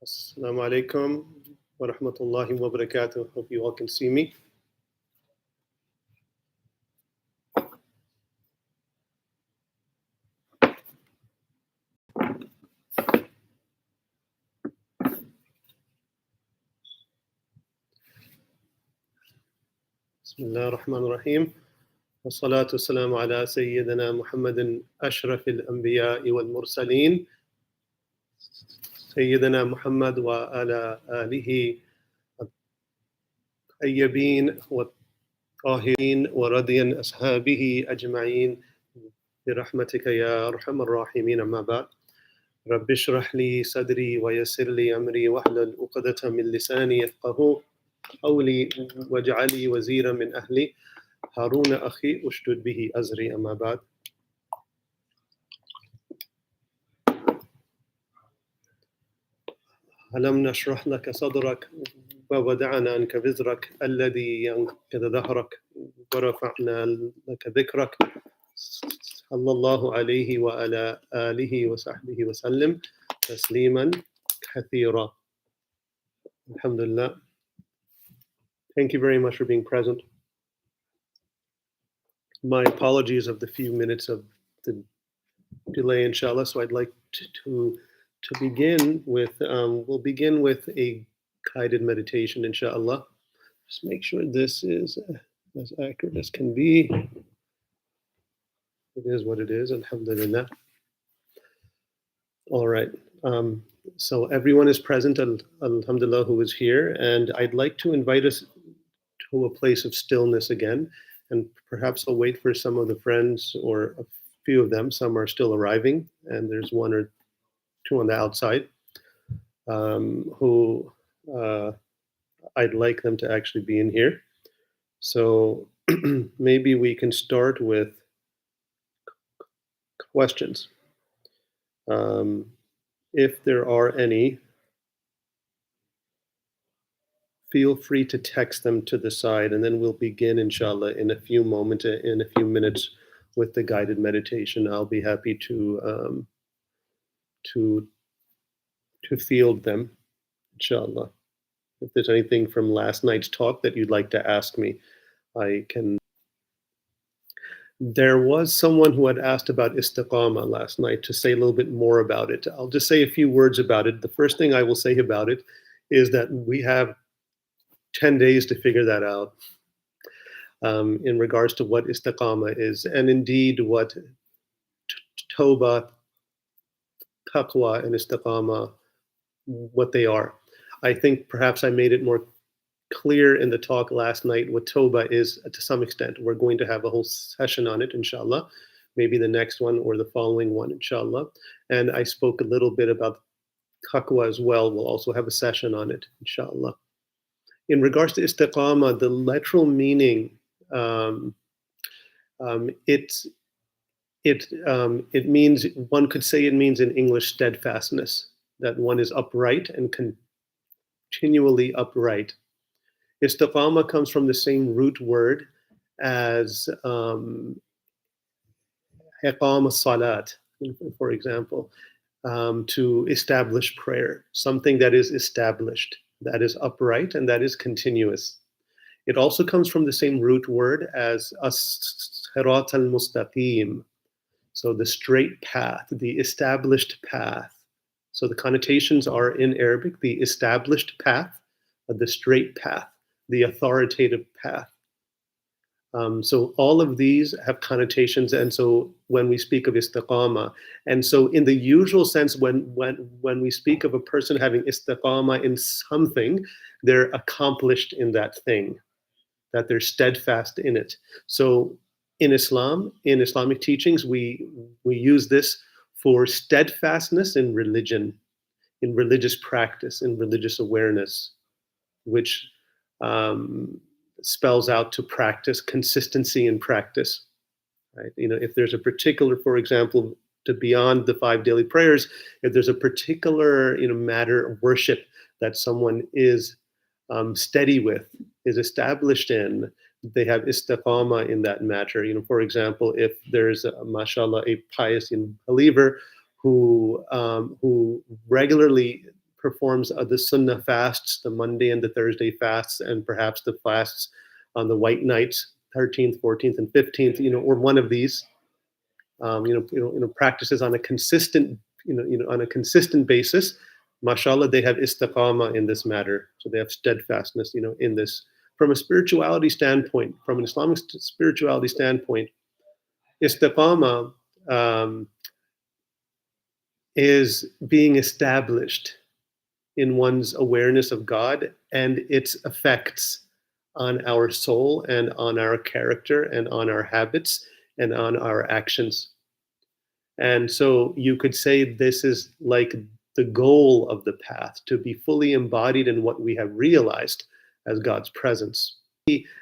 Assalamu alaikum wa rahmatullahi wa barakatuh. Hope you all can see me. Bismillah ar-Rahman ar-Rahim. والصلاة والسلام على سيدنا محمد أشرف الأنبياء والمرسلين سيدنا محمد وعلى آله الطيبين والطاهرين ورضي أصحابه أجمعين برحمتك يا أرحم الراحمين. أما بعد، رب اشرح لي صدري ويسر لي أمري واحلل عقدة من لساني يفقهوا قولي واجعل لي وزيرا من أهلي هارون أخي أشدد به أزري. أما بعد، ألم نشرح لك صدرك ووضعنا عنك وزرك الذي ينقض ظهرك ورفعنا لك ذكرك صلى الله عليه وعلى آله وصحبه وسلم تسليما كثيرا. Alhamdulillah. Thank you very much for being present. My apologies of the few minutes of the delay, inshallah. So I'd like to begin with, we'll begin with a guided meditation, inshallah. Just make sure this is as accurate as can be. It is what it is, alhamdulillah. All right. So everyone is present, alhamdulillah, who is here. And I'd like to invite us to a place of stillness again. And perhaps I'll wait for some of the friends, or a few of them. Some are still arriving, and there's one or two on the outside who I'd like them to actually be in here. So maybe we can start with questions. If there are any, feel free to text them to the side, and then we'll begin, inshallah, in a few moments, in a few minutes, with the guided meditation. I'll be happy to field them, inshallah. If there's anything from last night's talk that you'd like to ask me, I can. There was someone who had asked about istiqamah last night, to say a little bit more about it. I'll just say a few words about it. The first thing I will say about it is that we have 10 days to figure that out in regards to what istiqamah is, and indeed what tawbah, taqwa, and istiqamah, what they are. I think perhaps I made it more clear in the talk last night what tawbah is to some extent. We're going to have a whole session on it, inshallah, maybe the next one or the following one, inshallah. And I spoke a little bit about taqwa as well. We'll also have a session on it, inshallah. In regards to istiqamah, the literal meaning, it means, one could say it means in English, steadfastness, that one is upright and continually upright. Istiqamah comes from the same root word as iqam salat, for example, to establish prayer, something that is established, that is upright, and that is continuous. It also comes from the same root word as as-sirat al-mustaqim, so the straight path, the established path. So the connotations are in Arabic, the established path, the straight path, the authoritative path. So all of these have connotations, and so when we speak of istiqamah, and so in the usual sense, when we speak of a person having istiqamah in something, they're accomplished in that thing, that they're steadfast in it. So in Islam, in Islamic teachings, we use this for steadfastness in religion, in religious practice, in religious awareness, which spells out to practice, consistency in practice, right? You know, if there's a particular, for example, to beyond the 5 daily prayers, if there's a particular, matter of worship that someone is steady with, is established in, they have istiqamah in that matter. For example, if there's mashallah, a pious believer who regularly performs the Sunnah fasts, the Monday and the Thursday fasts, and perhaps the fasts on the white nights, 13th, 14th, and 15th, or one of these, practices on a consistent, on a consistent basis. Mashallah, they have istiqamah in this matter, so they have steadfastness, in this. From a spirituality standpoint, from an Islamic spirituality standpoint, istiqamah is being established in one's awareness of God and its effects on our soul and on our character and on our habits and on our actions. And so you could say this is like the goal of the path, to be fully embodied in what we have realized as God's presence.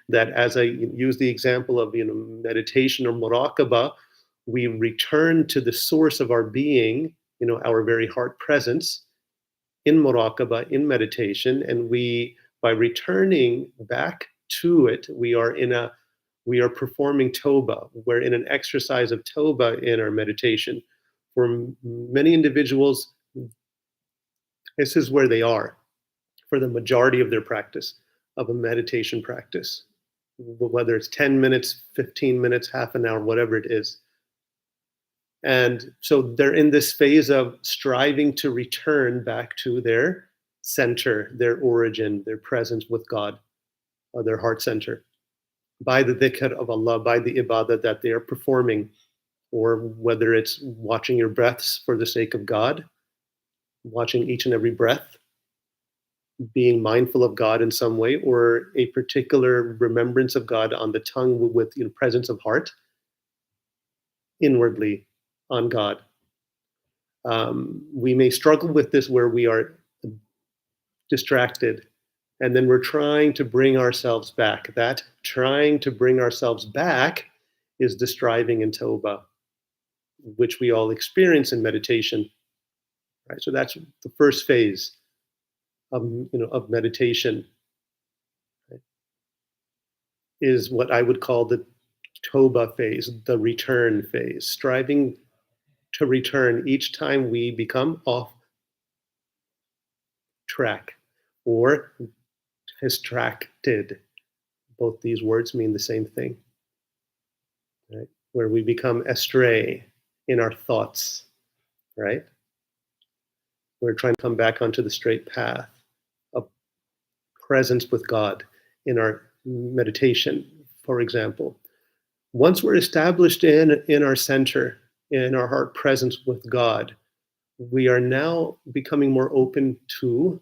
That, as I use the example of meditation or muraqaba, we return to the source of our being, our very heart presence in muraqaba, in meditation, and by returning back to it, we are performing tawbah. We're in an exercise of tawbah in our meditation. For many individuals, this is where they are for the majority of their practice, of a meditation practice, whether it's 10 minutes, 15 minutes, half an hour, whatever it is. And so they're in this phase of striving to return back to their center, their origin, their presence with God, or their heart center, by the dhikr of Allah, by the ibadah that they are performing, or whether it's watching your breaths for the sake of God, watching each and every breath, being mindful of God in some way, or a particular remembrance of God on the tongue with presence of heart, inwardly on God. We may struggle with this where we are distracted, and then we're trying to bring ourselves back. That trying to bring ourselves back is the striving in tawbah, which we all experience in meditation. Right? So that's the first phase of meditation, right? Is what I would call the tawbah phase, the return phase, striving to return each time we become off track or distracted. Both these words mean the same thing, right? Where we become astray in our thoughts, right? We're trying to come back onto the straight path of presence with God in our meditation, for example. Once we're established in our center, in our heart presence with God, we are now becoming more open to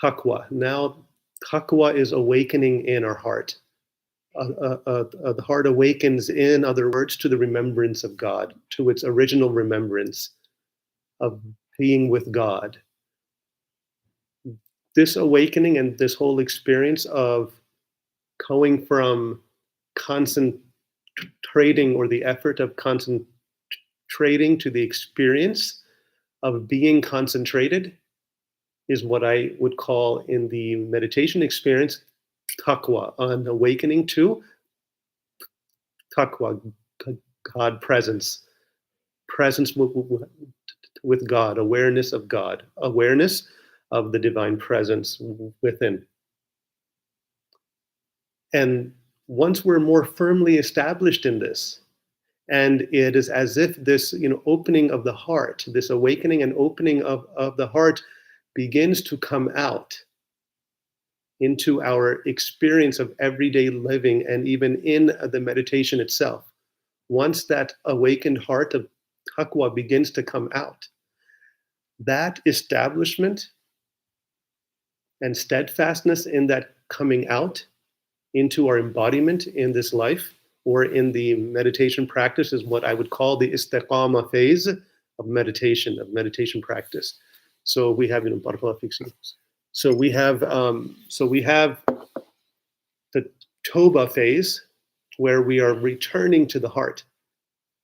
taqwa. Now, taqwa is awakening in our heart. The heart awakens, in other words, to the remembrance of God, to its original remembrance of being with God. This awakening and this whole experience of going from concentrating, or the effort of concentrating, to the experience of being concentrated, is what I would call, in the meditation experience, taqwa, an awakening to taqwa, God presence, presence with God, awareness of God, awareness of the divine presence within. And once we're more firmly established in this, and it is as if this opening of the heart, this awakening and opening of the heart begins to come out into our experience of everyday living, and even in the meditation itself. Once that awakened heart of taqwa begins to come out, that establishment and steadfastness in that coming out into our embodiment in this life, or in the meditation practice, is what I would call the istiqamah phase of meditation practice. So we have, So we have the Toba phase, where we are returning to the heart,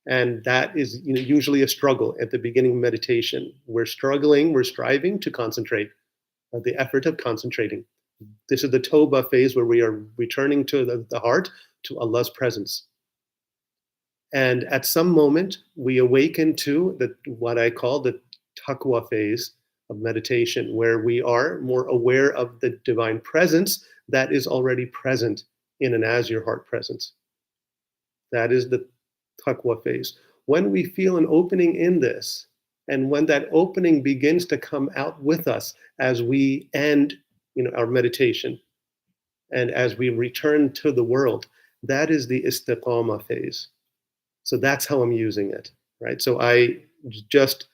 and that is usually a struggle at the beginning of meditation. We're striving to concentrate, the effort of concentrating. This is the Toba phase, where we are returning to the heart, to Allah's presence. And at some moment, we awaken to what I call the taqwa phase, of meditation, where we are more aware of the divine presence that is already present in an as your heart presence. That is the taqwa phase. When we feel an opening in this, and when that opening begins to come out with us as we end, our meditation, and as we return to the world, that is the istiqamah phase. So that's how I'm using it, right? So I just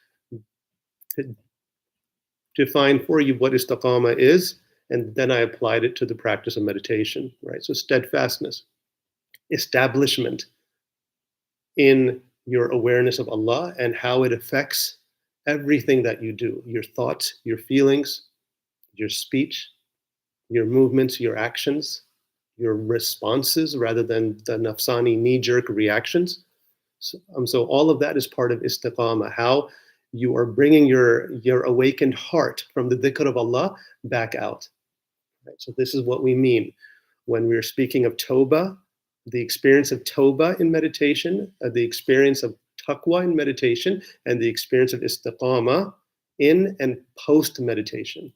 define for you what istiqamah is, and then I applied it to the practice of meditation, right? So steadfastness, establishment in your awareness of Allah and how it affects everything that you do, your thoughts, your feelings, your speech, your movements, your actions, your responses rather than the nafsani knee-jerk reactions. So all of that is part of istiqamah, how you are bringing your awakened heart from the dhikr of Allah back out. Right? So this is what we mean when we're speaking of tawbah, the experience of tawbah in meditation, the experience of taqwa in meditation, and the experience of istiqamah in and post meditation.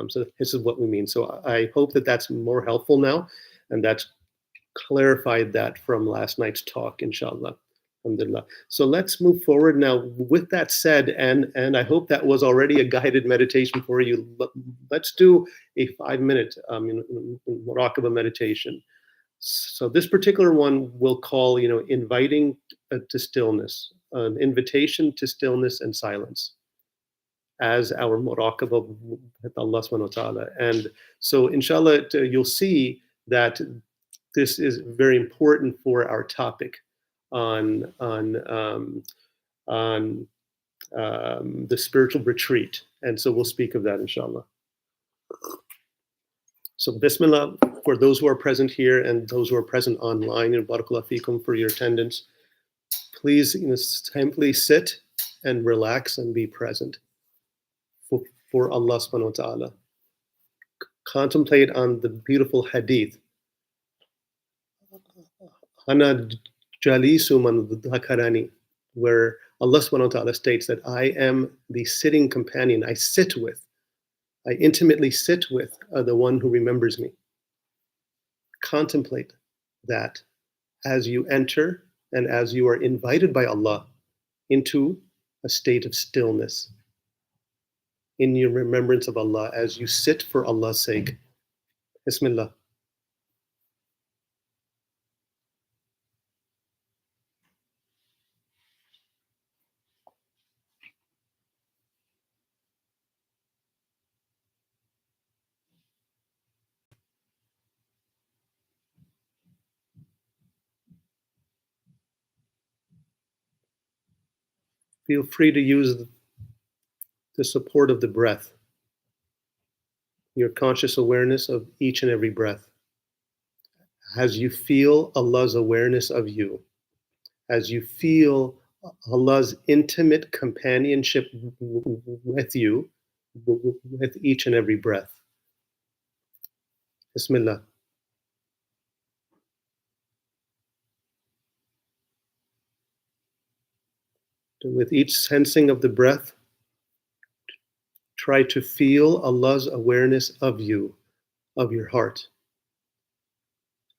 So this is what we mean. So I hope that that's more helpful now, and that's clarified that from last night's talk, inshallah. Alhamdulillah. So let's move forward now. With that said, and I hope that was already a guided meditation for you. Let's do a 5-minute Muraqaba meditation. So this particular one we'll call, inviting to stillness, an invitation to stillness and silence as our muraqabah with Allah subhanahu wa ta'ala. And so inshallah, you'll see that this is very important for our topic on the spiritual retreat. And so we'll speak of that inshallah. So Bismillah, for those who are present here and those who are present online, and barakallahu feekum for your attendance, please simply sit and relax and be present for Allah subhanahu wa ta'ala. Contemplate on the beautiful hadith. Ana jalisu man dhakarani, where Allah subhanahu wa ta'ala states that I am the sitting companion. I intimately sit with the one who remembers me. Contemplate that as you enter and as you are invited by Allah into a state of stillness in your remembrance of Allah as you sit for Allah's sake. Bismillah. Feel free to use the support of the breath, your conscious awareness of each and every breath. As you feel Allah's awareness of you, as you feel Allah's intimate companionship with you, with each and every breath. Bismillah. With each sensing of the breath, try to feel Allah's awareness of you, of your heart.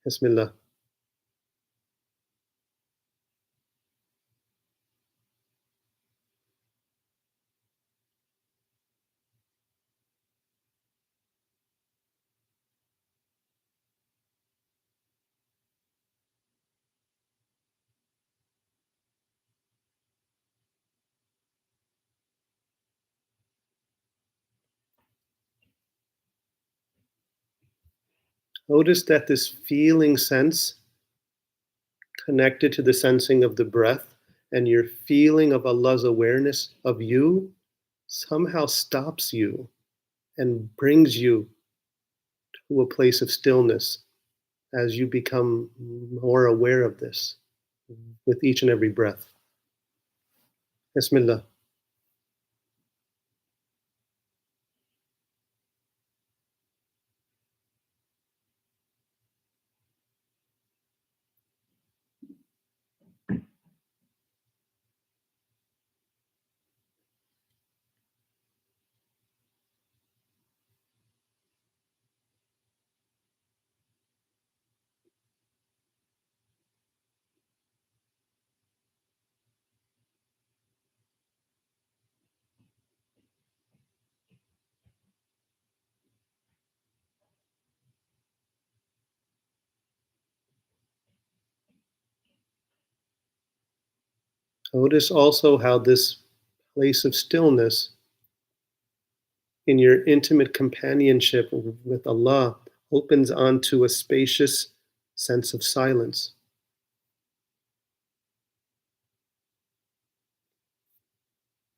Bismillah. Notice that this feeling sense connected to the sensing of the breath and your feeling of Allah's awareness of you somehow stops you and brings you to a place of stillness as you become more aware of this with each and every breath. Bismillah. Notice also how this place of stillness in your intimate companionship with Allah opens onto a spacious sense of silence.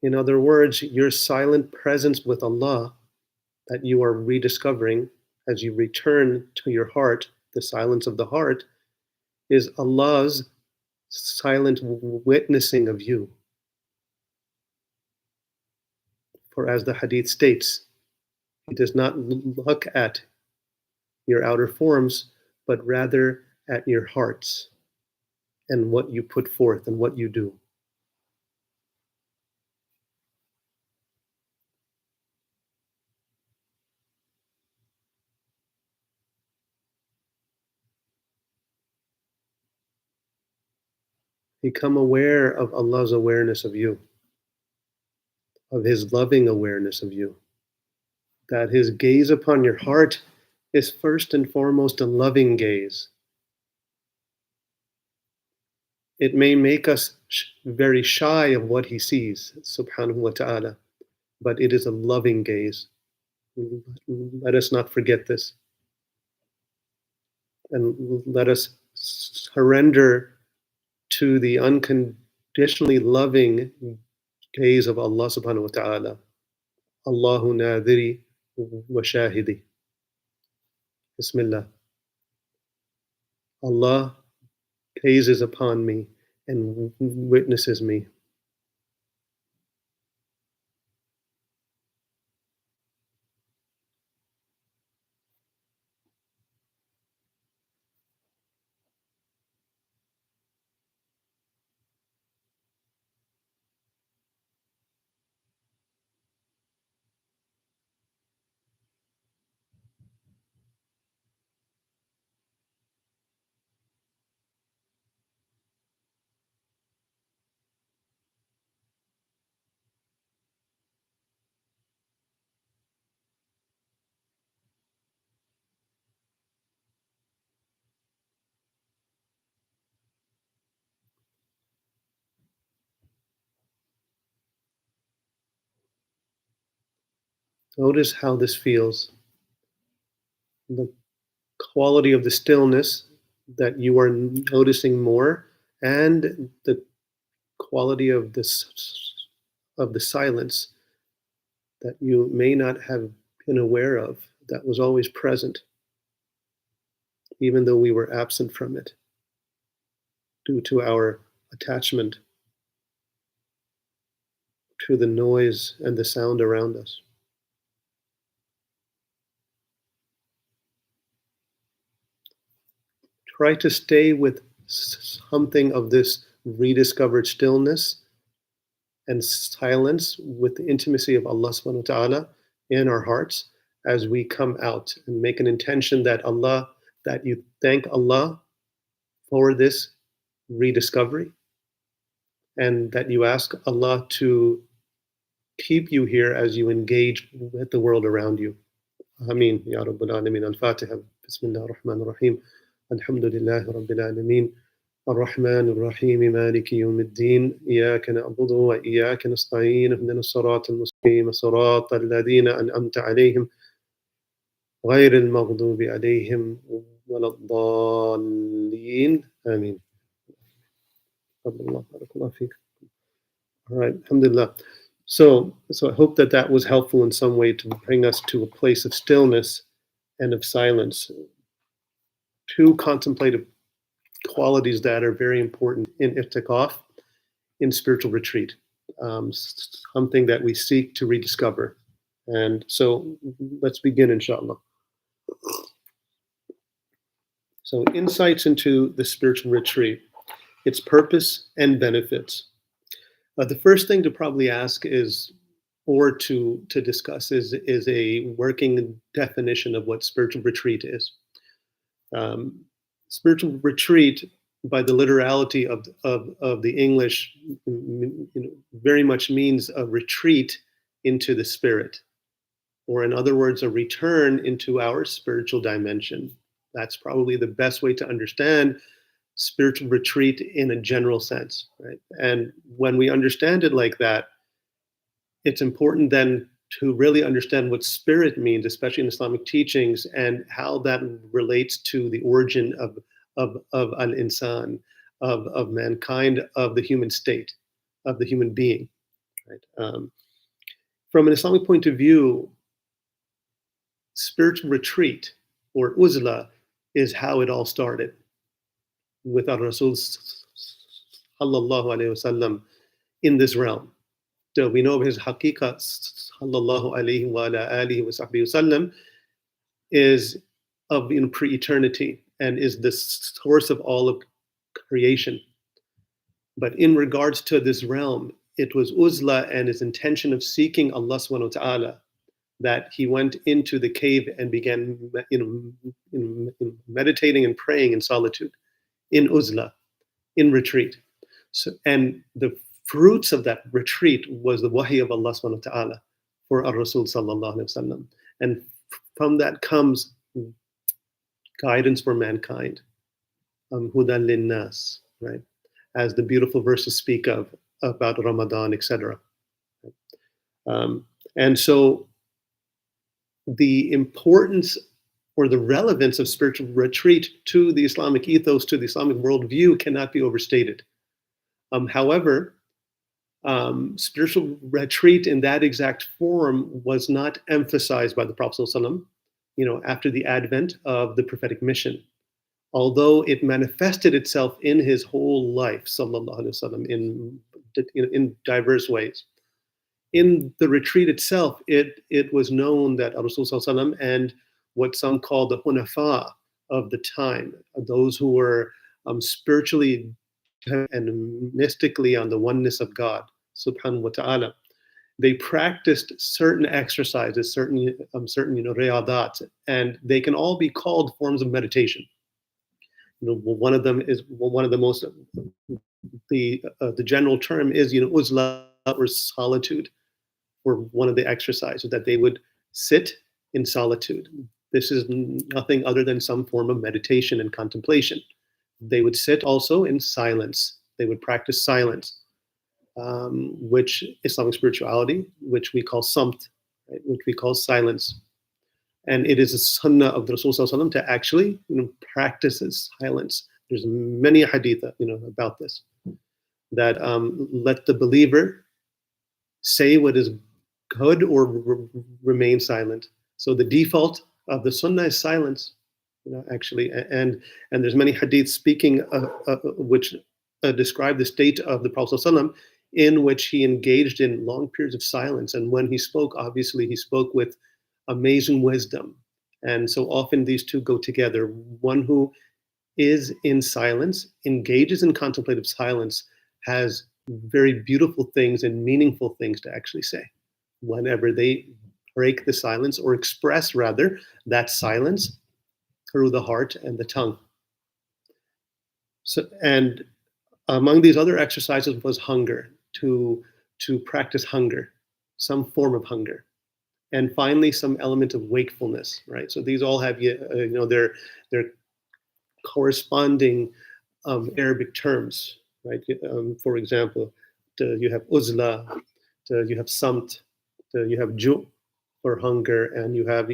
In other words, your silent presence with Allah that you are rediscovering as you return to your heart, the silence of the heart, is Allah's silent witnessing of you. For as the hadith states, He does not look at your outer forms, but rather at your hearts and what you put forth and what you do. Become aware of Allah's awareness of you, of His loving awareness of you, that His gaze upon your heart is first and foremost a loving gaze. It may make us very shy of what He sees, subhanahu wa ta'ala, but it is a loving gaze. Let us not forget this. And let us surrender to the unconditionally loving gaze of Allah subhanahu wa ta'ala. Allahu nadiri wa shahidi. Bismillah. Allah gazes upon me and witnesses me. Notice how this feels. The quality of the stillness that you are noticing more, and the quality of the silence that you may not have been aware of, that was always present, even though we were absent from it due to our attachment to the noise and the sound around us. Try to stay with something of this rediscovered stillness and silence with the intimacy of Allah subhanahu wa ta'ala in our hearts as we come out, and make an intention that you thank Allah for this rediscovery, and that you ask Allah to keep you here as you engage with the world around you. Ameen. Ya Rabbal Alameen. Al-Fatiha. Bismillah ar-Rahman ar-Rahim. Alhamdulillahi Rabbil Alameen. الرحمن الرحيم مالك يوم الدين إياك نعبد وإياك نستعين اهدنا الصراط المستقيم صراط الذين أنعمت عليهم غير المغضوب عليهم ولا الضالين آمين. بارك الله فيك. All right, alhamdulillah. So I hope that was helpful in some way to bring us to a place of stillness and of silence. Two contemplative qualities that are very important in i'tikaf, in spiritual retreat, something that we seek to rediscover. And so let's begin, inshallah. So insights into the spiritual retreat, its purpose and benefits. The first thing to probably ask is, or to discuss, is a working definition of what spiritual retreat is. Spiritual retreat, by the literality of the English, very much means a retreat into the spirit, or in other words, a return into our spiritual dimension. That's probably the best way to understand spiritual retreat in a general sense, right? And when we understand it like that, it's important then to really understand what spirit means, especially in Islamic teachings, and how that relates to the origin of al-insan, of mankind, of the human state, of the human being. Right? From an Islamic point of view, spiritual retreat or uzla is how it all started with our Rasul sallallahu alaihi wasallam in this realm. So we know his haqiqah sallallahu alaihi wa ala alihi wa sahbihi wasallam is of pre-eternity and is the source of all of creation. But in regards to this realm, it was uzla and his intention of seeking Allah subhanahu wa ta'ala that he went into the cave and began meditating and praying in solitude, in uzla, in retreat. So, and the fruits of that retreat was the wahi of Allah subhanahu wa ta'ala for ar-Rasul sallallahu alaihi wasallam. And from that comes guidance for mankind, hudan linnas, right? As the beautiful verses speak of about Ramadan, etc. And so the importance or the relevance of spiritual retreat to the Islamic ethos, to the Islamic worldview, cannot be overstated. However, spiritual retreat in that exact form was not emphasized by the Prophet ﷺ, after the advent of the prophetic mission, although it manifested itself in his whole life, sallallahu alaihi wasallam, in diverse ways. In the retreat itself, it was known that Rasul sallallahu and what some call the hunafa of the time, those who were spiritually and mystically on the oneness of God, subhanahu wa ta'ala, they practiced certain exercises, certain riyadat, and they can all be called forms of meditation. One of them is one of the most, the general term is uzla or solitude, or one of the exercises that they would sit in solitude. This is nothing other than some form of meditation and contemplation. They would sit also in silence. They would practice silence, which Islamic spirituality, which we call samt, right, which we call silence. And it is a sunnah of the Rasul sallallahu to actually practice silence. There's many hadith about this, that let the believer say what is good or remain silent. So the default of the sunnah is silence, actually. And there's many hadiths speaking which describe the state of the Prophet ﷺ, in which he engaged in long periods of silence. And when he spoke, obviously he spoke with amazing wisdom. And so often these two go together. One who is in silence, engages in contemplative silence, has very beautiful things and meaningful things to actually say whenever they break the silence, or express rather that silence through the heart and the tongue. So, and among these other exercises was hunger, to practice hunger, some form of hunger. And finally, some element of wakefulness, right? So these all have their corresponding Arabic terms, right? For example, you have uzla, you have samt, you have ju' for hunger, and you have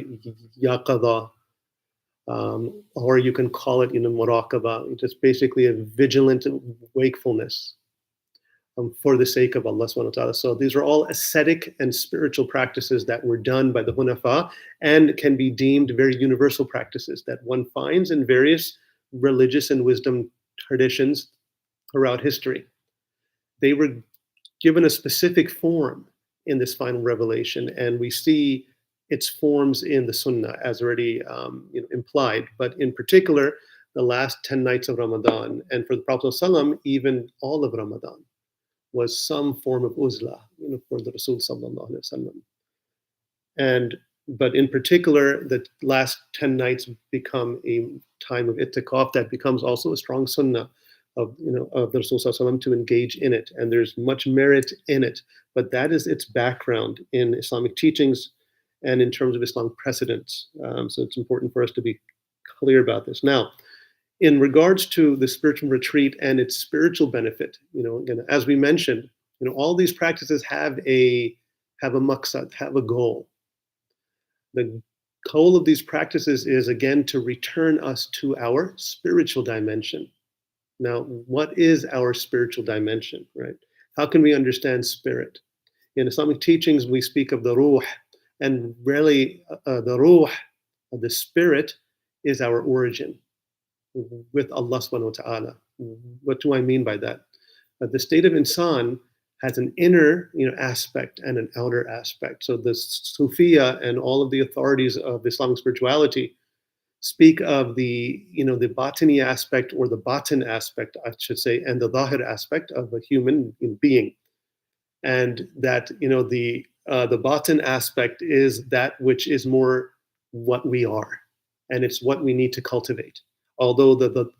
yaqadha, or you can call it muraqaba, just basically a vigilant wakefulness for the sake of Allah subhanahu wa ta'ala. So these are all ascetic and spiritual practices that were done by the Hunafa and can be deemed very universal practices that one finds in various religious and wisdom traditions throughout history. They were given a specific form in this final revelation, and we see its forms in the Sunnah as already implied, but in particular, the last 10 nights of Ramadan, and for the Prophet ﷺ, even all of Ramadan, was some form of uzla, for the Rasul sallallahu alaihi wasallam. But in particular, the last 10 nights become a time of itikaf that becomes also a strong sunnah of the Rasul sallallahu alaihi wasallam to engage in it. And there's much merit in it, but that is its background in Islamic teachings and in terms of Islamic precedents. So it's important for us to be clear about this. Now, In regards to the spiritual retreat and its spiritual benefit, again, as we mentioned, all these practices have a maqsad, have a goal. The goal of these practices is, again, to return us to our spiritual dimension. Now, what is our spiritual dimension, right? How can we understand spirit? In Islamic teachings, we speak of the ruh, and really the ruh, the spirit, is our origin with Allah subhanahu wa ta'ala. What do I mean by that? The state of insan has an inner aspect and an outer aspect. So the Sufiya and all of the authorities of Islamic spirituality speak of the the batini aspect, or the batin aspect, I should say, and the zahir aspect of a human being. And that the batin aspect is that which is more what we are, and it's what we need to cultivate. Although the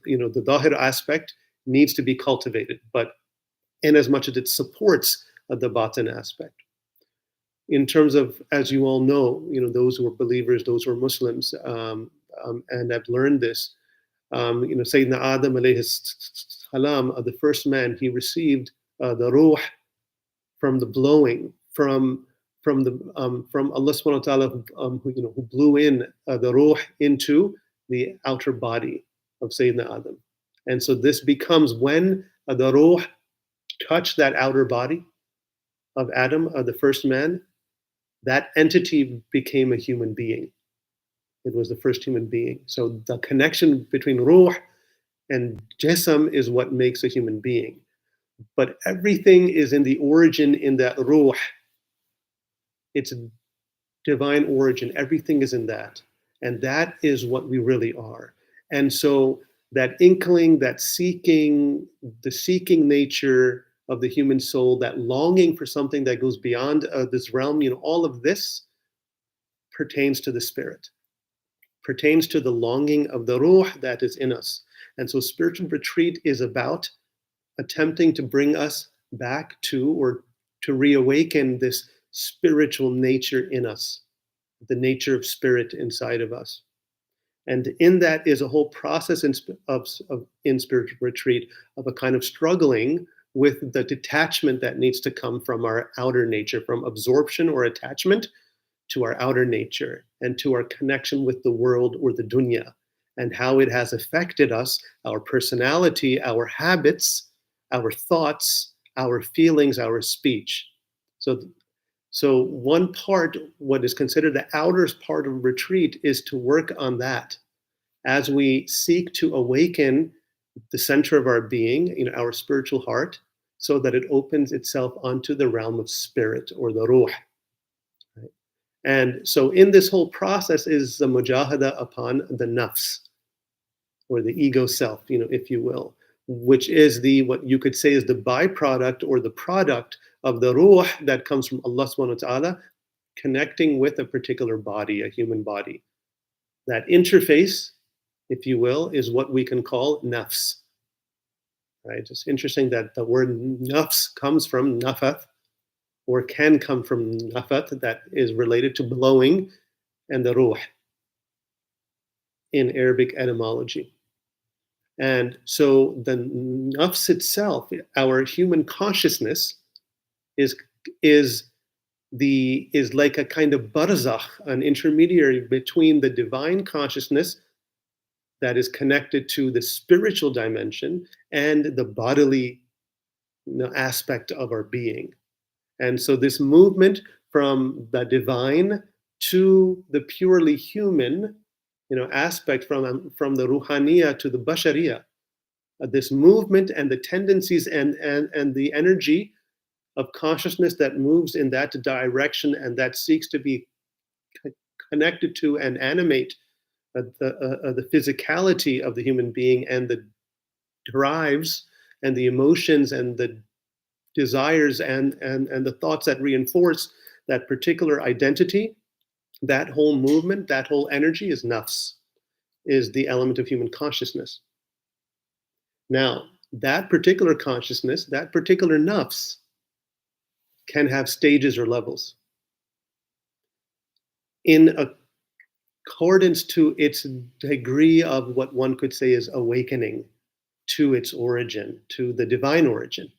zahir aspect needs to be cultivated, but in as much as it supports the batin aspect. In terms of, as you all know, those who are believers, those who are Muslims, and have learned this, Sayyidina Adam alayhi salam, the first man, he received the ruh from the blowing from Allah subhanahu wa ta'ala, who blew in the ruh into the outer body of Sayyidina Adam. And so this becomes, when the ruh touched that outer body of Adam, the first man, that entity became a human being. It was the first human being. So the connection between ruh and jism is what makes a human being. But everything is in the origin in that ruh. It's a divine origin. Everything is in that. And that is what we really are. And so that inkling, that seeking, the seeking nature of the human soul, that longing for something that goes beyond this realm, all of this pertains to the spirit, pertains to the longing of the ruh that is in us. And so spiritual retreat is about attempting to bring us back to, or to reawaken, this spiritual nature in us, the nature of spirit inside of us. And in that is a whole process in spiritual retreat of a kind of struggling with the detachment that needs to come from our outer nature, from absorption or attachment to our outer nature, and to our connection with the world, or the dunya, and how it has affected us, our personality, our habits, our thoughts, our feelings, our speech. So one part, what is considered the outer part of retreat, is to work on that as we seek to awaken the center of our being, our spiritual heart, so that it opens itself onto the realm of spirit, or the ruh. Right? And so in this whole process is the mujahada upon the nafs, or the ego self, if you will, which is what you could say is the byproduct, or the product of the ruh that comes from Allah subhanahu wa ta'ala, connecting with a particular body, a human body. That interface, if you will, is what we can call nafs. Right? It's interesting that the word nafs comes from nafath, or can come from nafath, that is related to blowing, and the ruh in Arabic etymology. And so the nafs itself, our human consciousness, is like a kind of barzakh, an intermediary between the divine consciousness that is connected to the spiritual dimension and the bodily aspect of our being. And so this movement from the divine to the purely human aspect, from the ruhaniya to the bashariya, this movement and the tendencies and the energy of consciousness that moves in that direction, and that seeks to be connected to and animate the physicality of the human being, and the drives and the emotions and the desires and the thoughts that reinforce that particular identity. That whole movement, that whole energy is nafs, is the element of human consciousness. Now, that particular consciousness, that particular nafs, can have stages or levels. In a accordance to its degree of what one could say is awakening to its origin, to the divine origin.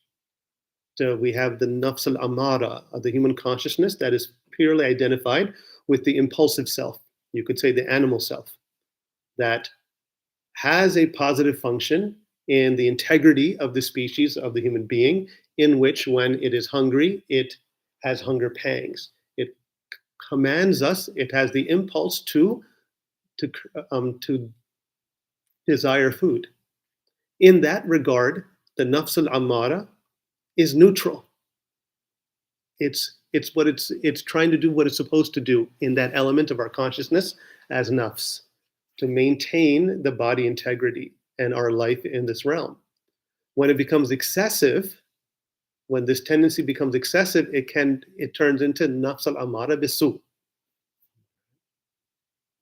So we have the nafs al-amara, the human consciousness that is purely identified with the impulsive self. You could say the animal self, that has a positive function in the integrity of the species of the human being, in which when it is hungry, it has hunger pangs. It commands us, it has the impulse to desire food. In that regard, the nafs al-amara is neutral. It's trying to do what it's supposed to do in that element of our consciousness as nafs, to maintain the body integrity and our life in this realm. When it becomes excessive, when this tendency becomes excessive, it turns into nafs al-amara bisu.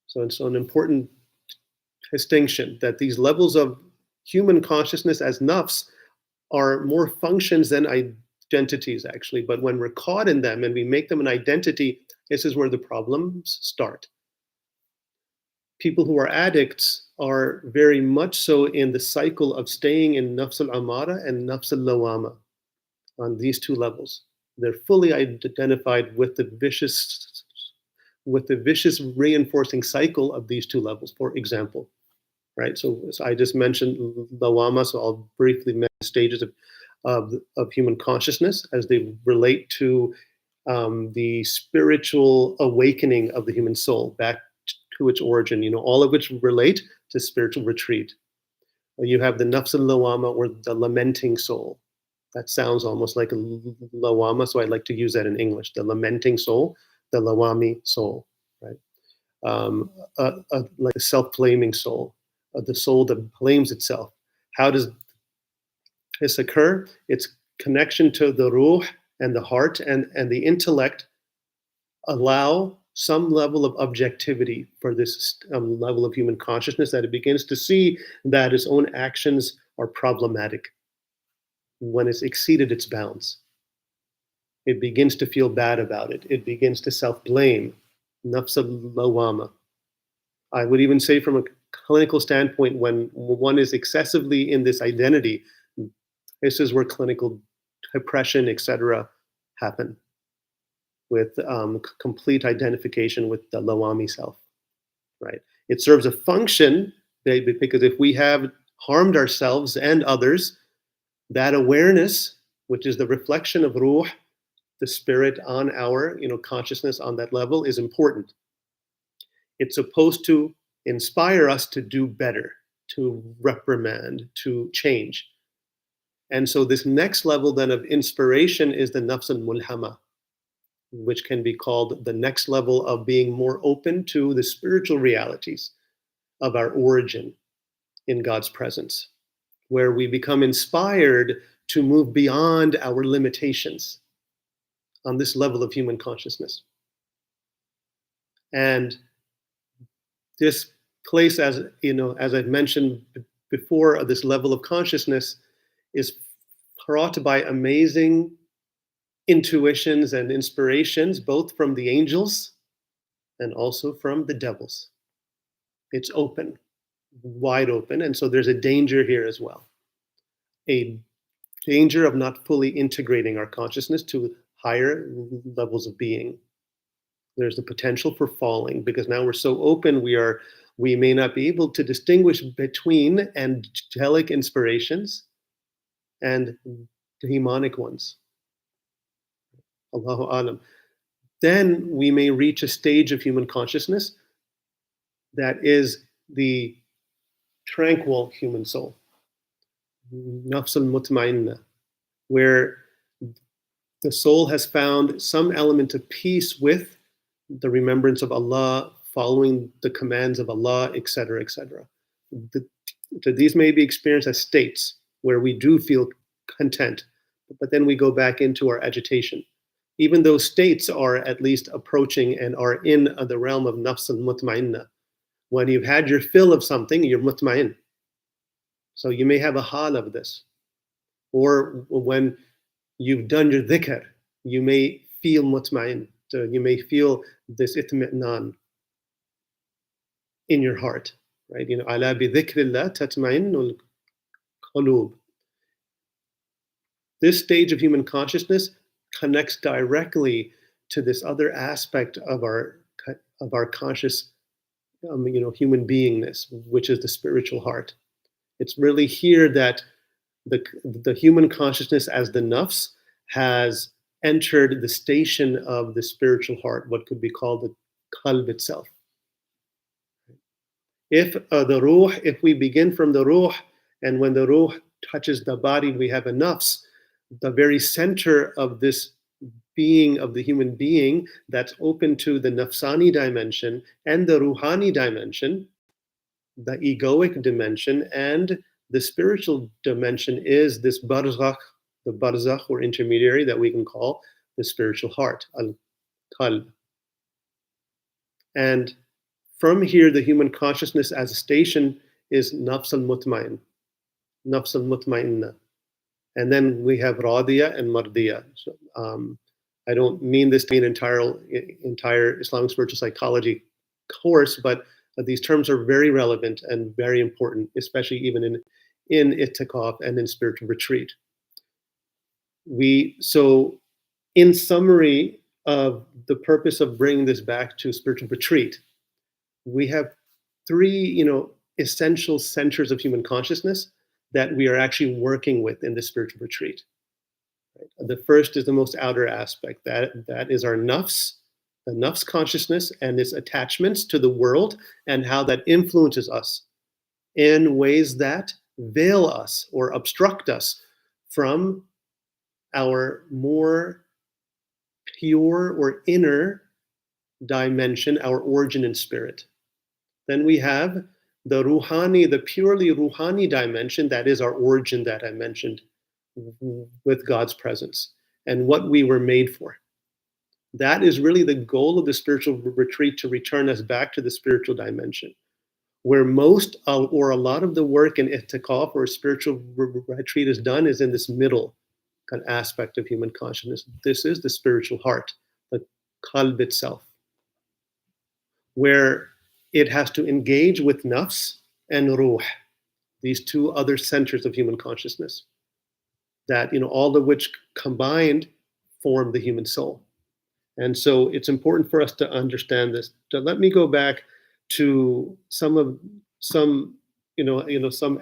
So it's an important distinction that these levels of human consciousness as nafs are more functions than identities, actually. But when we're caught in them and we make them an identity, this is where the problems start. People who are addicts are very much so in the cycle of staying in nafs al-amara and nafs al-lawama on these two levels. They're fully identified with the vicious reinforcing cycle of these two levels, for example. Right, so I just mentioned lawama, so I'll briefly mention stages of human consciousness as they relate to the spiritual awakening of the human soul back to its origin, all of which relate to spiritual retreat. You have the nafs al-lawama, or the lamenting soul. That sounds almost like a lawama, so I'd like to use that in English. The lamenting soul, the lawami soul, right? Like a self-blaming soul, the soul that blames itself. How does this occur? Its connection to the ruh and the heart and the intellect allow some level of objectivity for this level of human consciousness, that it begins to see that its own actions are problematic when it's exceeded its bounds. It begins to feel bad about it. It begins to self-blame, nafs al-lawama. I would even say from a clinical standpoint, when one is excessively in this identity, this is where clinical depression, etc., happen, with complete identification with the lawami self, right? It serves a function, because if we have harmed ourselves and others, that awareness, which is the reflection of ruh, the spirit, on our consciousness on that level, is important. It's supposed to inspire us to do better, to reprimand, to change. And so this next level then of inspiration is the nafs al-mulhama, which can be called the next level of being more open to the spiritual realities of our origin in God's presence, where we become inspired to move beyond our limitations on this level of human consciousness. And this place, as I've mentioned before, this level of consciousness is brought by amazing intuitions and inspirations, both from the angels and also from the devils. It's open, wide open, and so there's a danger here as well. A danger of not fully integrating our consciousness to higher levels of being. There's the potential for falling, because now we're so open, we may not be able to distinguish between angelic inspirations and demonic ones. Allahu alam. Then we may reach a stage of human consciousness that is the tranquil human soul, nafs al-mutma'inna, where the soul has found some element of peace with the remembrance of Allah, following the commands of Allah, etc., etc. So these may be experienced as states where we do feel content, but then we go back into our agitation. Even those states are at least approaching and are in the realm of nafs al-mutma'inna. When you've had your fill of something, you're mutma'in. So you may have a hal of this. Or when you've done your dhikr, you may feel mutma'in. So you may feel this itmi'nan. in your heart, right? Ala bi dhikrillah tatma'innul qulub. This stage of human consciousness connects directly to this other aspect of our conscious, human beingness, which is the spiritual heart. It's really here that the human consciousness as the Nafs has entered the station of the spiritual heart, what could be called the qalb itself. If if we begin from the ruh, and when the ruh touches the body, we have a Nafs, the very center of this being of the human being that's open to the nafsani dimension and the ruhani dimension, the egoic dimension, and the spiritual dimension is this barzakh, the barzakh or intermediary that we can call the spiritual heart, al-qalb. And from here, the human consciousness as a station is nafs al-mutmain, nafs al-mutmainna. And then we have radiya and mardiya. So, I don't mean this to be an entire Islamic spiritual psychology course, but these terms are very relevant and very important, especially even in itikaf and in spiritual retreat. So in summary of the purpose of bringing this back to spiritual retreat, we have three, essential centers of human consciousness that we are actually working with in the spiritual retreat. The first is the most outer aspect. That is our nafs, the nafs consciousness and its attachments to the world and how that influences us in ways that veil us or obstruct us from our more pure or inner dimension, our origin in spirit. Then we have the ruhani, the purely ruhani dimension, that is our origin that I mentioned, with God's presence and what we were made for. That is really the goal of the spiritual retreat, to return us back to the spiritual dimension, where most or a lot of the work in itikaf or spiritual retreat is done is in this middle kind of aspect of human consciousness. This is the spiritual heart, the qalb itself, where it has to engage with nafs and ruh, these two other centers of human consciousness, that all of which combined form the human soul. And so it's important for us to understand this. So let me go back to some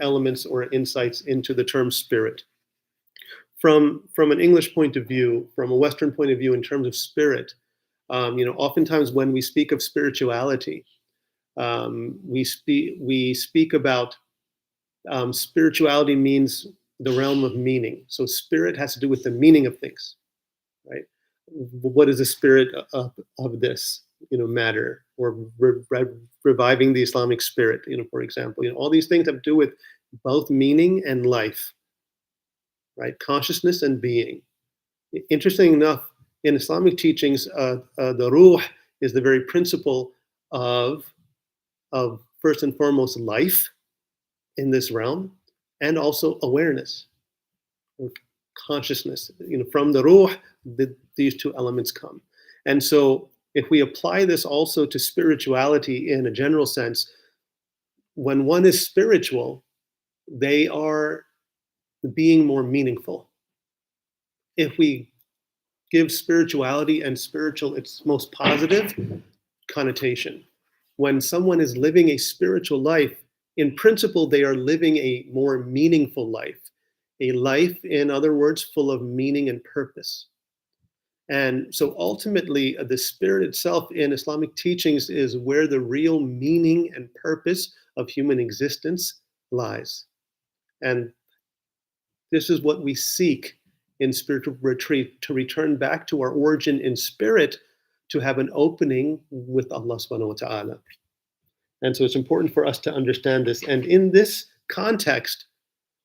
elements or insights into the term spirit. From an English point of view, from a Western point of view, in terms of spirit, oftentimes when we speak of spirituality, we speak about spirituality means the realm of meaning. So spirit has to do with the meaning of things, right? What is the spirit of this, matter, or reviving the Islamic spirit, for example, all these things have to do with both meaning and life, right? Consciousness and being. Interesting enough, in Islamic teachings, the ruh is the very principle of first and foremost life in this realm, and also awareness or consciousness. From the ruh, these two elements come. And so if we apply this also to spirituality in a general sense, when one is spiritual, they are being more meaningful. If we give spirituality and spiritual its most positive connotation, when someone is living a spiritual life, in principle, they are living a more meaningful life, a life, in other words, full of meaning and purpose. And so ultimately, the spirit itself in Islamic teachings is where the real meaning and purpose of human existence lies. And this is what we seek in spiritual retreat, to return back to our origin in spirit, to have an opening with Allah subhanahu wa ta'ala. And so it's important for us to understand this. And in this context,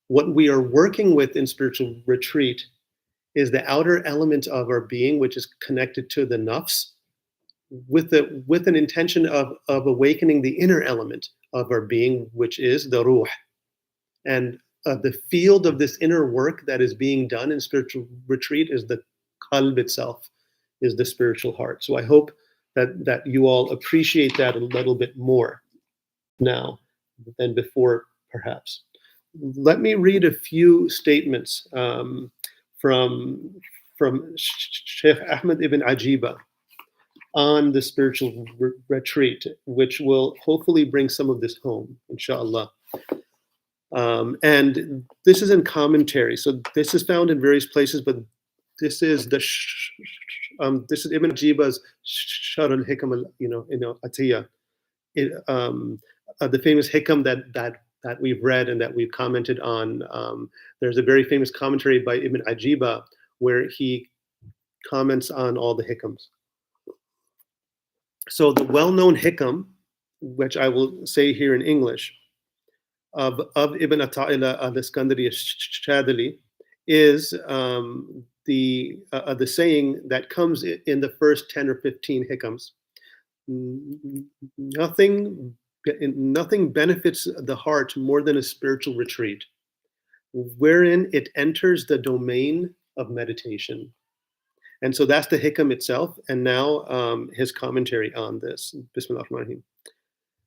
what we are working with in spiritual retreat is the outer element of our being, which is connected to the nafs, with an intention of awakening the inner element of our being, which is the ruh. And the field of this inner work that is being done in spiritual retreat is the qalb itself, is the spiritual heart. So I hope that you all appreciate that a little bit more. now than before, perhaps. Let me read a few statements from Sheikh Ahmed ibn Ajiba on the spiritual retreat, which will hopefully bring some of this home, inshallah. And this is in commentary, so this is found in various places, but this is this is Ibn Ajiba's Shar al-Hikam, Atiyah, the famous hikam that we've read and that we've commented on. There's a very famous commentary by Ibn Ajiba where he comments on all the hikams. So the well-known hikam, which I will say here in English, of Ibn Ata'illah al-Iskandari al-Shadili is the saying that comes in the first 10 or 15 hikams. Nothing benefits the heart more than a spiritual retreat, wherein it enters the domain of meditation. And so that's the hikam itself. And now his commentary on this. Bismillah ar-Rahman ar-Rahim.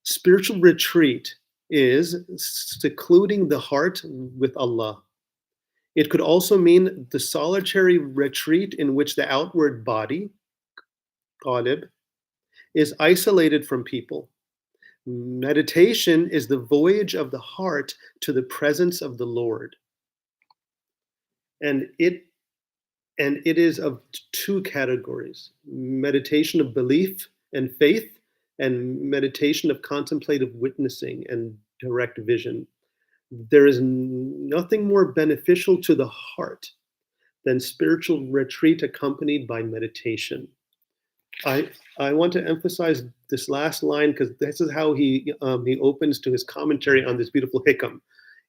Spiritual retreat is secluding the heart with Allah. It could also mean the solitary retreat in which the outward body, qalib, is isolated from people. Meditation is the voyage of the heart to the presence of the Lord. And it is of two categories: meditation of belief and faith, and meditation of contemplative witnessing and direct vision. There is nothing more beneficial to the heart than spiritual retreat accompanied by meditation. I want to emphasize this last line because this is how he opens to his commentary on this beautiful hikam.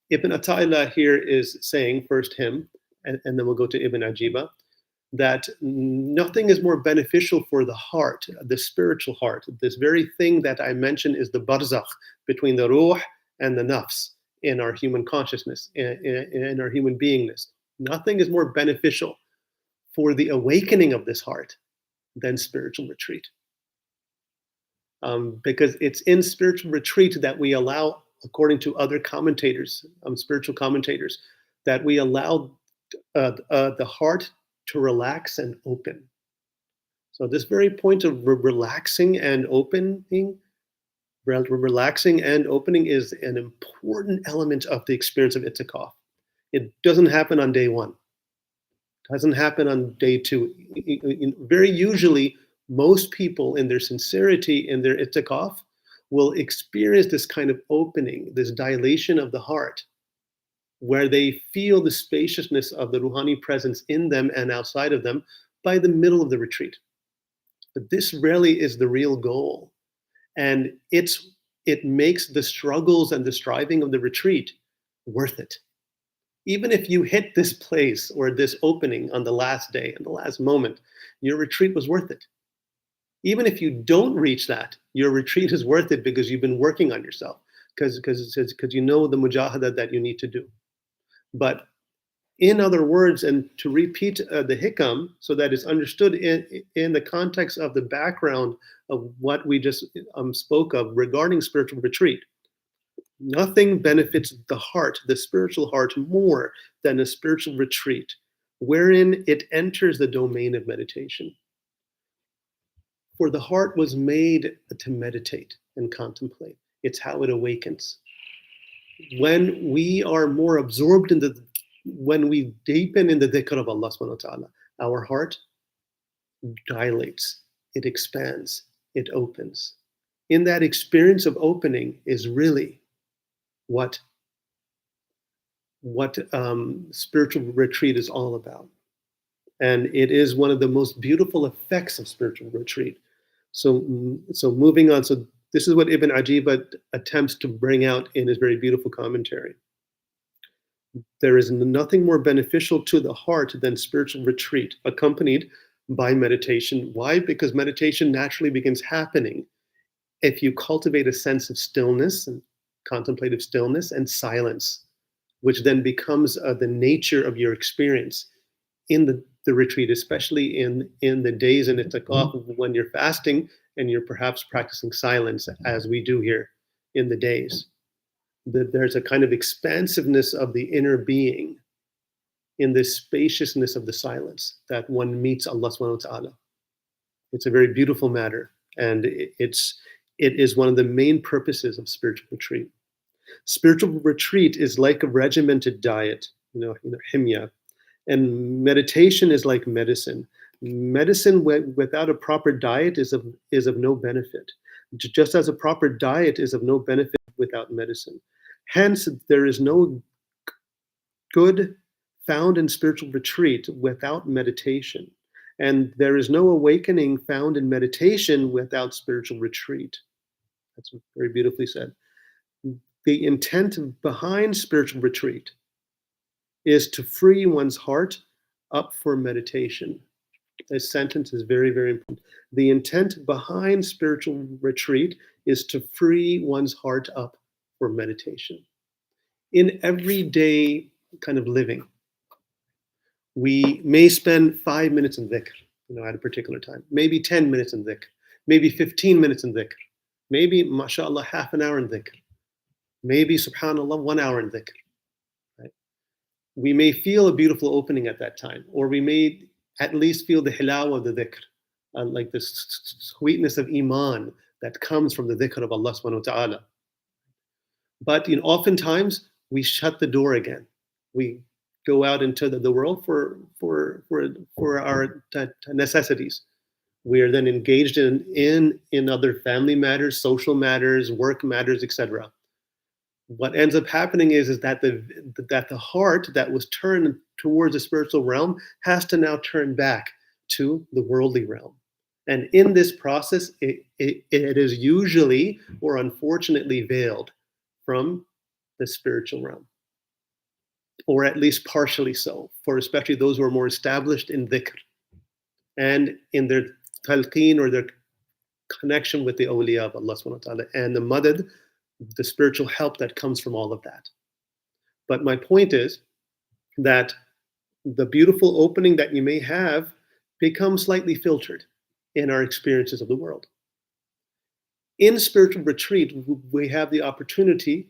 Ibn Ata'illah here is saying, first him, and then we'll go to Ibn Ajiba, that nothing is more beneficial for the heart, the spiritual heart. This very thing that I mentioned is the barzakh between the ruh and the nafs in our human consciousness, in our human beingness. Nothing is more beneficial for the awakening of this heart than spiritual retreat. Because it's in spiritual retreat that we allow, according to other commentators, spiritual commentators, that we allow the heart to relax and open. So this very point of relaxing and opening is an important element of the experience of itikaf. It doesn't happen on day one. It doesn't happen on day two. Very usually, most people in their sincerity, in their itikaf, will experience this kind of opening, this dilation of the heart, where they feel the spaciousness of the Ruhani presence in them and outside of them by the middle of the retreat. But this rarely is the real goal. And it makes the struggles and the striving of the retreat worth it. Even if you hit this place or this opening on the last day, in the last moment, your retreat was worth it. Even if you don't reach that, your retreat is worth it because you've been working on yourself, because you know the mujahada that you need to do. But in other words, and to repeat the hikam so that it's understood in the context of the background of what we just spoke of regarding spiritual retreat, nothing benefits the heart, the spiritual heart, more than a spiritual retreat wherein it enters the domain of meditation. For the heart was made to meditate and contemplate. It's how it awakens. When we are more absorbed when we deepen in the dhikr of Allah subhanahu wa ta'ala, our heart dilates, it expands, it opens. In that experience of opening is really what spiritual retreat is all about. And it is one of the most beautiful effects of spiritual retreat. So moving on, so this is what Ibn Ajiba attempts to bring out in his very beautiful commentary. There is nothing more beneficial to the heart than spiritual retreat, accompanied by meditation. Why? Because meditation naturally begins happening if you cultivate a sense of stillness, and contemplative stillness, and silence, which then becomes the nature of your experience in the retreat, especially in the days in itikaf when you're fasting and you're perhaps practicing silence, as we do here in the days. There's a kind of expansiveness of the inner being in this spaciousness of the silence that one meets Allah subhanahu wa ta'ala. It's a very beautiful matter, and it is one of the main purposes of spiritual retreat. Spiritual retreat is like a regimented diet, himya, and meditation is like medicine. Medicine without a proper diet is of no benefit, just as a proper diet is of no benefit without medicine. Hence, there is no good found in spiritual retreat without meditation. And there is no awakening found in meditation without spiritual retreat. That's very beautifully said. The intent behind spiritual retreat is to free one's heart up for meditation. This sentence is very, very important. The intent behind spiritual retreat is to free one's heart up for meditation. In everyday kind of living, we may spend 5 minutes in dhikr, at a particular time, maybe 10 minutes in dhikr, maybe 15 minutes in dhikr, maybe, mashallah, half an hour in dhikr, maybe, subhanallah, 1 hour in dhikr. Right? We may feel a beautiful opening at that time, or we may at least feel the hilawa of the dhikr, like the sweetness of iman that comes from the dhikr of Allah subhanahu wa ta'ala. But oftentimes we shut the door again. We go out into the world for our necessities. We are then engaged in other family matters, social matters, work matters, etc. What ends up happening is that the heart that was turned towards the spiritual realm has to now turn back to the worldly realm. And in this process, it is usually or unfortunately veiled from the spiritual realm, or at least partially so, for especially those who are more established in dhikr and in their talqeen or their connection with the awliya of Allah subhanahu wa ta'ala and the madad, the spiritual help that comes from all of that. But my point is that the beautiful opening that you may have becomes slightly filtered in our experiences of the world. In spiritual retreat, we have the opportunity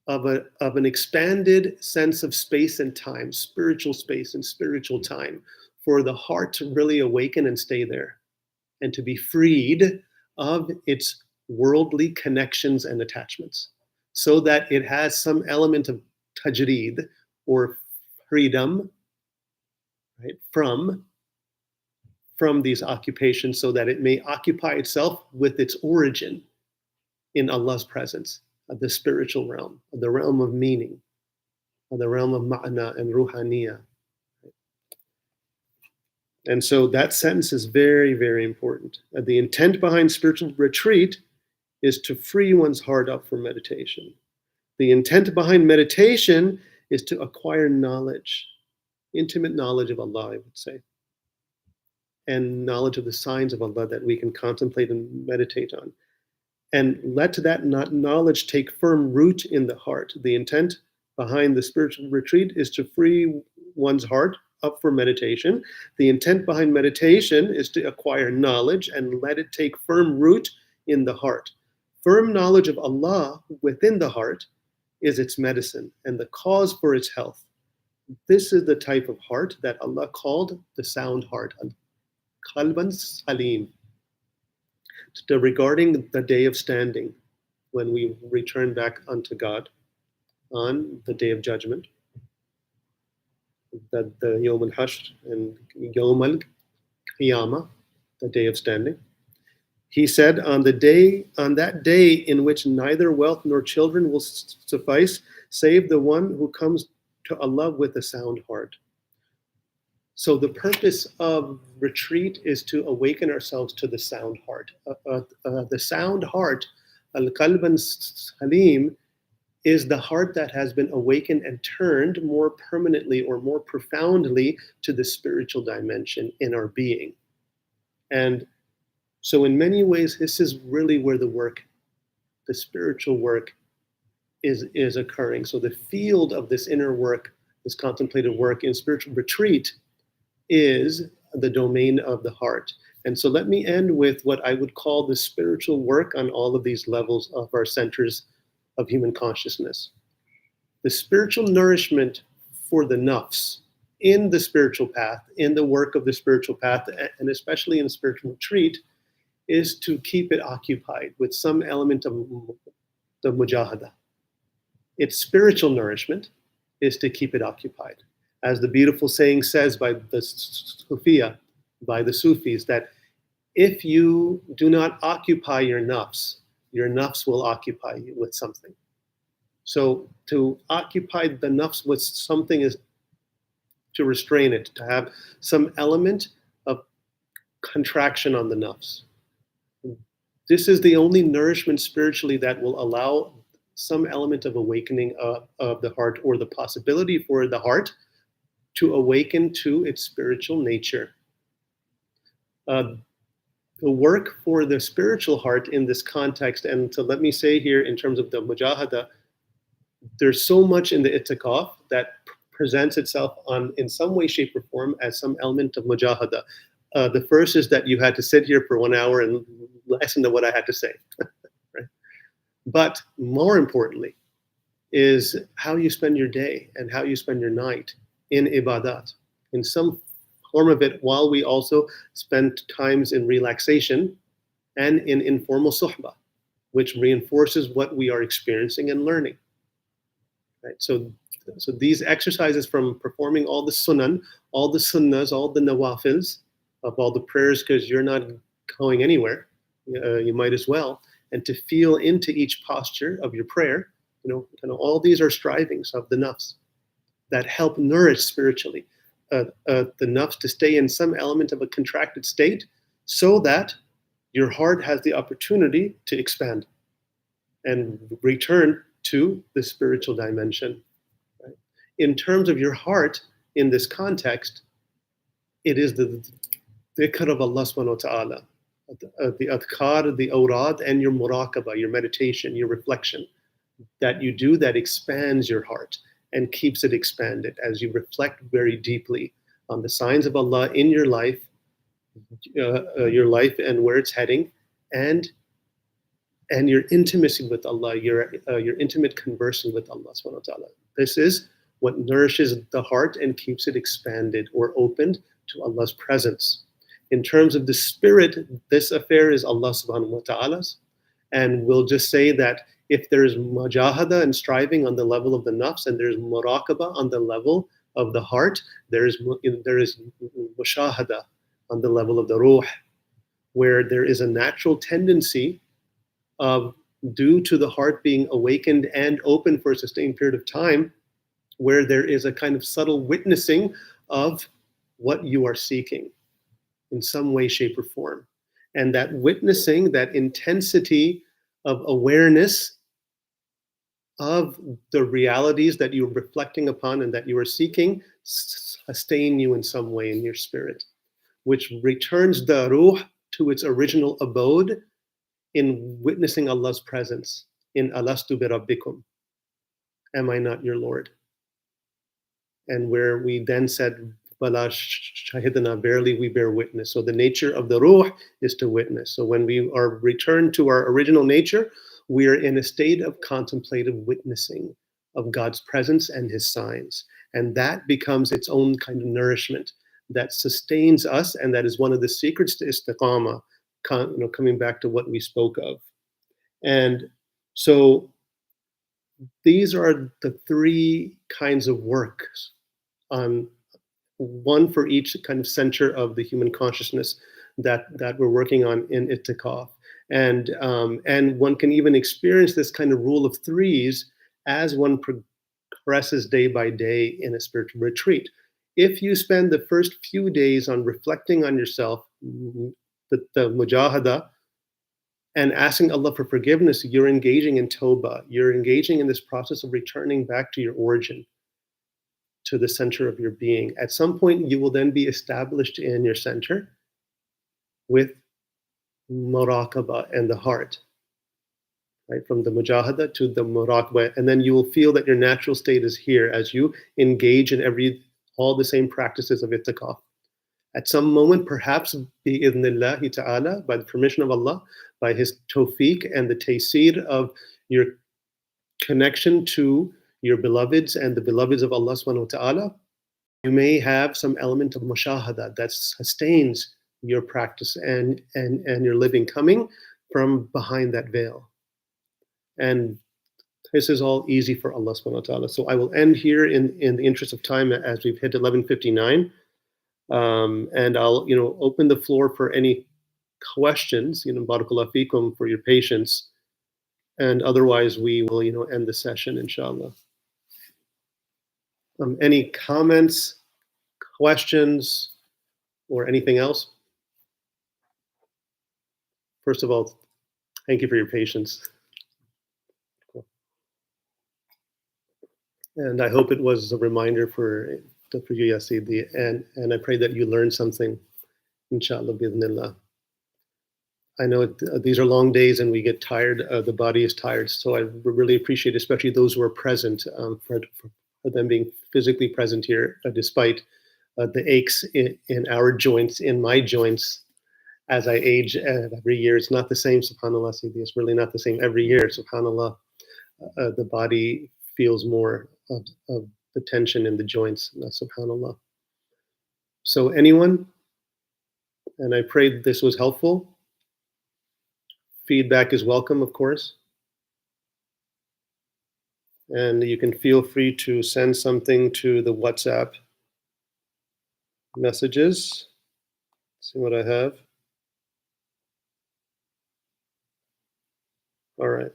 of an expanded sense of space and time, spiritual space and spiritual time, for the heart to really awaken and stay there, and to be freed of its worldly connections and attachments, so that it has some element of tajreed, or freedom, right, from these occupations, so that it may occupy itself with its origin in Allah's presence, of the spiritual realm, of the realm of meaning, of the realm of ma'na and ruhaniya. And so that sentence is very, very important. The intent behind spiritual retreat is to free one's heart up for meditation. The intent behind meditation is to acquire knowledge, intimate knowledge of Allah, I would say, and knowledge of the signs of Allah that we can contemplate and meditate on. And let that knowledge take firm root in the heart. The intent behind the spiritual retreat is to free one's heart up for meditation. The intent behind meditation is to acquire knowledge and let it take firm root in the heart. Firm knowledge of Allah within the heart is its medicine and the cause for its health. This is the type of heart that Allah called the sound heart, qalban salim. Regarding the day of standing, when we return back unto God on the day of judgment, the Yawm al-Hashr and Yawm al-Qiyamah, the day of standing. He said, on that day in which neither wealth nor children will suffice, save the one who comes to Allah with a sound heart. So the purpose of retreat is to awaken ourselves to the sound heart. The sound heart, al-qalban salim, is the heart that has been awakened and turned more permanently or more profoundly to the spiritual dimension in our being. And so in many ways, this is really where the spiritual work is occurring. So the field of this inner work, this contemplative work in spiritual retreat, is the domain of the heart. And so let me end with what I would call the spiritual work on all of these levels of our centers of human consciousness. The spiritual nourishment for the Nafs in the spiritual path, in the work of the spiritual path, and especially in spiritual retreat, is to keep it occupied with some element of the mujahada. Its spiritual nourishment is to keep it occupied. As the beautiful saying says by the Sufiya, by the Sufis, that if you do not occupy your nafs will occupy you with something. So to occupy the nafs with something is to restrain it, to have some element of contraction on the nafs. This is the only nourishment spiritually that will allow some element of awakening of the heart, or the possibility for the heart to awaken to its spiritual nature. The work for the spiritual heart in this context, and so let me say here in terms of the mujahada, there's so much in the itikaf that presents itself in some way, shape, or form as some element of mujahada. The first is that you had to sit here for 1 hour and listen to what I had to say. Right? But more importantly is how you spend your day and how you spend your night in ibadat, in some form of it, while we also spend times in relaxation and in informal suhbah, which reinforces what we are experiencing and learning. Right? So these exercises, from performing all the sunan, all the sunnahs, all the nawafils of all the prayers, because you're not going anywhere, you might as well, and to feel into each posture of your prayer, all these are strivings of the nafs that help nourish spiritually the nafs to stay in some element of a contracted state, so that your heart has the opportunity to expand and return to the spiritual dimension. Right? In terms of your heart, in this context, it is the dhikr of Allah subhanahu wa ta'ala, the adhkar, the awrad, and your muraqaba, your meditation, your reflection, that you do that expands your heart and keeps it expanded as you reflect very deeply on the signs of Allah in your life and where it's heading, and your intimacy with Allah, your intimate conversing with Allah subhanahu wa ta'ala. This is what nourishes the heart and keeps it expanded or opened to Allah's presence. In terms of the spirit, this affair is Allah subhanahu wa ta'ala's, and we'll just say that if there's mujahada and striving on the level of the nafs, and there's muraqaba on the level of the heart, there is mushahada on the level of the ruh, where there is a natural tendency of, due to the heart being awakened and open for a sustained period of time, where there is a kind of subtle witnessing of what you are seeking in some way, shape, or form. And that witnessing, that intensity of awareness of the realities that you're reflecting upon and that you are seeking, sustain you in some way in your spirit, which returns the ruh to its original abode in witnessing Allah's presence in alastu bi rabbikum, am I not your Lord? And where we then said, Bala shahidana, barely we bear witness. So the nature of the ruh is to witness. So when we are returned to our original nature, we are in a state of contemplative witnessing of God's presence and his signs. And that becomes its own kind of nourishment that sustains us, and that is one of the secrets to istiqamah, coming back to what we spoke of. And so these are the three kinds of works, one for each kind of center of the human consciousness that we're working on in itikaf. And one can even experience this kind of rule of threes as one progresses day by day in a spiritual retreat. If you spend the first few days on reflecting on yourself, the mujahada, and asking Allah for forgiveness, you're engaging in tawbah. You're engaging in this process of returning back to your origin, to the center of your being. At some point, you will then be established in your center with muraqaba and the heart, right? From the mujahada to the muraqaba, and then you will feel that your natural state is here as you engage in all the same practices of itikaf. At some moment, perhaps bi-idhnillahi ta'ala, by the permission of Allah, by his tawfiq and the taysir of your connection to your beloveds and the beloveds of Allah subhanahu wa ta'ala, you may have some element of mushahada that sustains your practice and your living coming from behind that veil. And this is all easy for Allah subhanahu wa ta'ala. So I will end here in the interest of time as we've hit 11:59. And I'll open the floor for any questions, barakallahu feekum, for your patience. And otherwise we will end the session, inshallah. Any comments, questions, or anything else? First of all, thank you for your patience. Cool. And I hope it was a reminder for you, Yasidi, and I pray that you learned something, inshallah, bi'idhnillah. I know these are long days and we get tired, the body is tired, so I really appreciate, especially those who are present, for them being physically present here, despite the aches in our joints, in my joints, as I age every year. It's not the same, subhanAllah, Sayyidi. It's really not the same every year, subhanAllah. The body feels more of the tension in the joints, subhanAllah. So anyone, and I pray this was helpful. Feedback is welcome, of course. And you can feel free to send something to the WhatsApp messages. Let's see what I have. All right.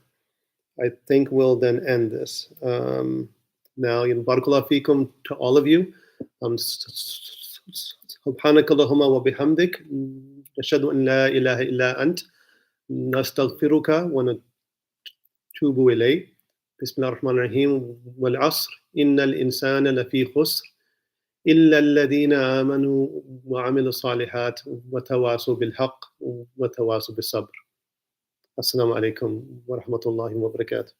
I think we'll then end this. Now, barakallahu feekum to all of you. Subhanaka Allahumma wa bihamdik. Nashhadu an la ilaha illa ant. Nastaghfiruka wa natubu ilayk. Bismillahir Rahmanir Rahim. Wal asr. Innal insana lafi khusr. إلا الذين آمنوا وعملوا الصالحات وتواصوا بالحق وتواصوا بالصبر. السلام عليكم ورحمة الله وبركاته.